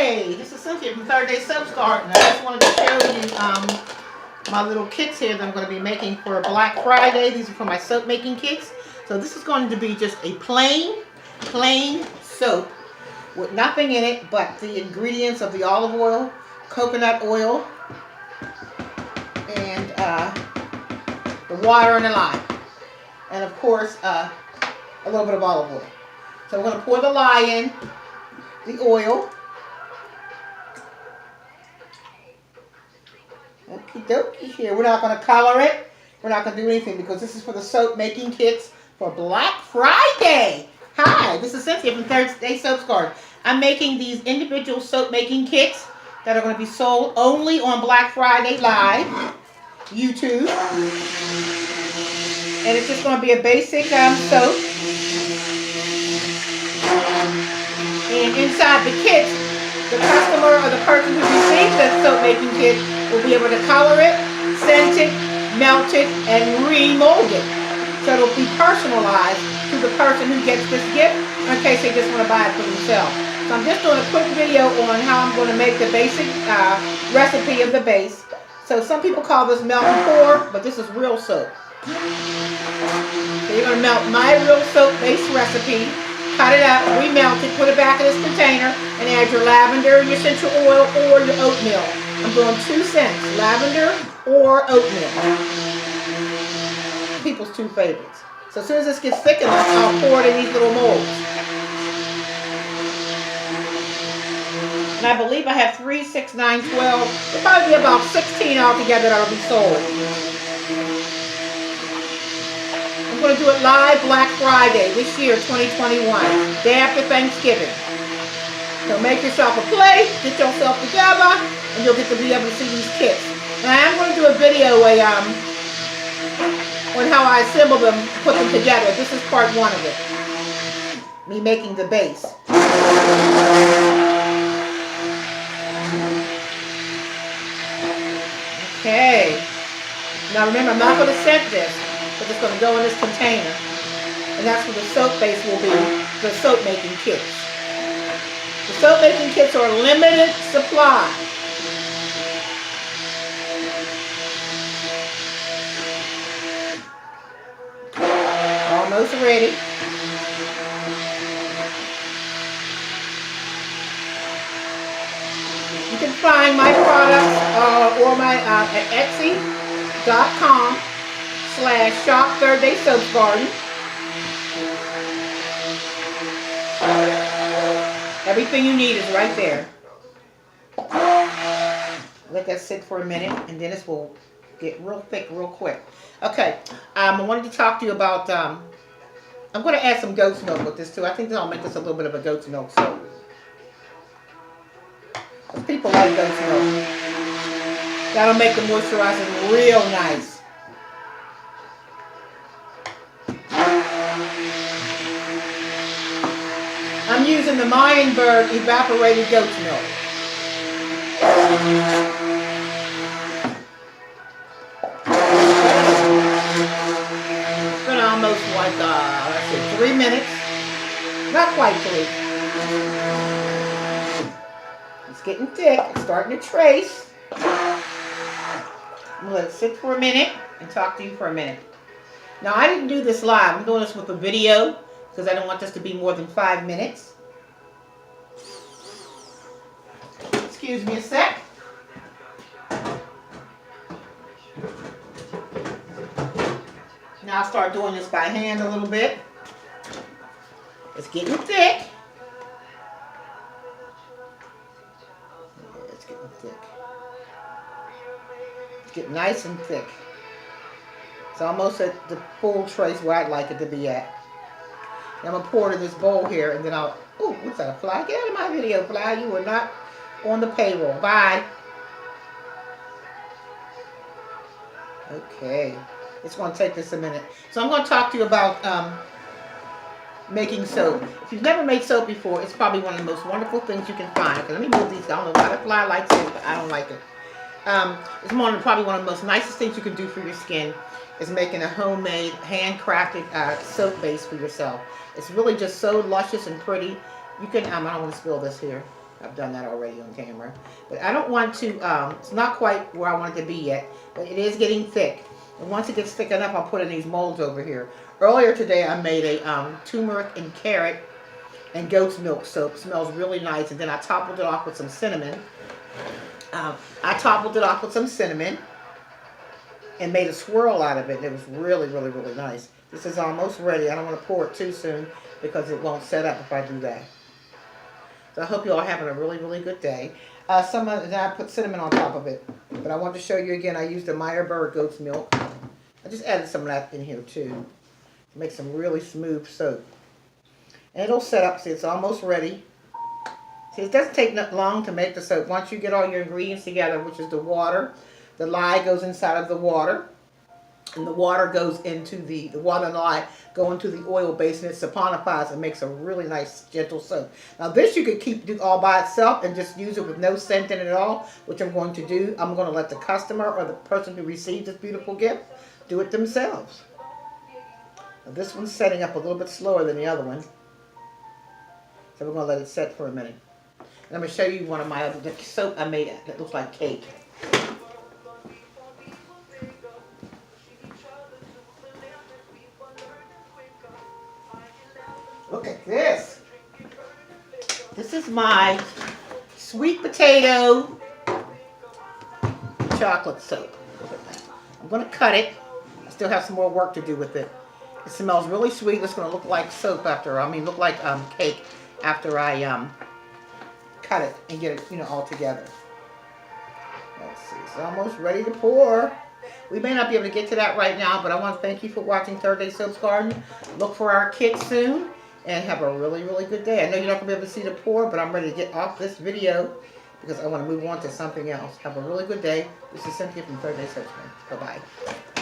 Hey, this is Cynthia from Third Day Soap Garden. I just wanted to show you my little kits here that I'm going to be making for Black Friday. These are for my soap making kits. So this is going to be just a plain soap with nothing in it but the ingredients of the olive oil, coconut oil, and the water and the lye. And of course, a little bit of olive oil. So we're going to pour the lye in, the oil. Okie dokie here. We're not going to color it. We're not going to do anything because this is for the soap making kits for Black Friday. Hi, this is Cynthia from Third Day Soap Garden. I'm making these individual soap making kits that are going to be sold only on Black Friday Live, YouTube. And it's just going to be a basic soap. And inside the kit, the customer or the person who receives the soap making kit will be able to color it, scent it, melt it, and remold it. So it'll be personalized to the person who gets this gift in case they just want to buy it for themselves. So I'm just doing a quick video on how I'm going to make the basic recipe of the base. So some people call this melt and pour, but this is real soap. So you're going to melt my real soap base recipe, cut it up, remelt it, put it back in this container, and add your lavender, your essential oil, or your oatmeal. I'm doing 2 cents, lavender or oatmeal. People's 2 favorites. So as soon as this gets thick enough, I'll pour it in these little molds. And I believe I have 3, 6, 9, 12. There'll probably be about 16 altogether that'll be sold. I'm going to do it live Black Friday this year, 2021, day after Thanksgiving. So make yourself a plate, get yourself together, and you'll get to be able to see these kits. And I am going to do a video on how I assemble them, put them together. This is part 1 of it. Me making the base. Okay. Now remember, I'm not going to scent this. But it's going to go in this container. And that's where the soap base will be, the soap making kits. The soap making kits are a limited supply. Almost ready. You can find my products or my at Etsy.com/shop Third Day Soap Garden. Everything you need is right there. Let that sit for a minute, and then this will get real thick real quick. Okay, I wanted to talk to you about, I'm going to add some goat's milk with this too. I think that'll make this a little bit of a goat's milk soap. People like goat's milk. That'll make the moisturizing real nice. I'm using the Meyenberg evaporated goat's milk. It's been almost like, let's see, 3 minutes. Not quite 3. It's getting thick. It's starting to trace. I'm going to let it sit for a minute and talk to you for a minute. Now, I didn't do this live. I'm doing this with a video because I don't want this to be more than 5 minutes. Excuse me a sec. Now I'll start doing this by hand a little bit. It's getting thick. Yeah, it's getting thick. It's getting nice and thick. It's almost at the full trace where I'd like it to be at. And I'm going to pour it in this bowl here, and then I'll... Ooh, what's that, a fly? Get out of my video, fly. You are not on the payroll. Bye. Okay. It's going to take this a minute. So I'm going to talk to you about making soap. If you've never made soap before, it's probably one of the most wonderful things you can find. Okay, let me move these. I don't know why the fly likes it, but I don't like it. It's probably one of the most nicest things you can do for your skin is making a homemade, handcrafted soap base for yourself. It's really just so luscious and pretty. You can, I don't want to spill this here. I've done that already on camera. But I don't want to, it's not quite where I want it to be yet, but it is getting thick. And once it gets thick enough, I'll put in these molds over here. Earlier today, I made a turmeric and carrot and goat's milk soap. It smells really nice. And then I toppled it off with some cinnamon. And made a swirl out of it. And it was really, really, really nice. This is almost ready. I don't want to pour it too soon because it won't set up if I do that. So I hope you all are having a really, really good day. Then I put cinnamon on top of it. But I want to show you again, I used the Meyerberg goat's milk. I just added some of that in here too. To make some really smooth soap. And it'll set up. See, it's almost ready. See, it doesn't take long to make the soap. Once you get all your ingredients together, which is the water, the lye goes inside of the water. And the water goes into the water and the lye go into the oil base, and it saponifies and makes a really nice gentle soap. Now this you could do all by itself and just use it with no scent in it at all, which I'm going to do. I'm going to let the customer or the person who received this beautiful gift do it themselves. Now this one's setting up a little bit slower than the other one. So we're going to let it set for a minute. And I'm going to show you one of my other soap I made that looks like cake. Look at this. This is my sweet potato chocolate soap. I'm going to cut it. I still have some more work to do with it. It smells really sweet. It's going to look like soap look like cake after I cut it and get it, all together. Let's see. It's almost ready to pour. We may not be able to get to that right now, but I want to thank you for watching Third Day Soaps Garden. Look for our kit soon. And have a really, really good day. I know you're not going to be able to see the pour, but I'm ready to get off this video because I want to move on to something else. Have a really good day. This is Cynthia from Third Day Soaps Garden. Bye-bye.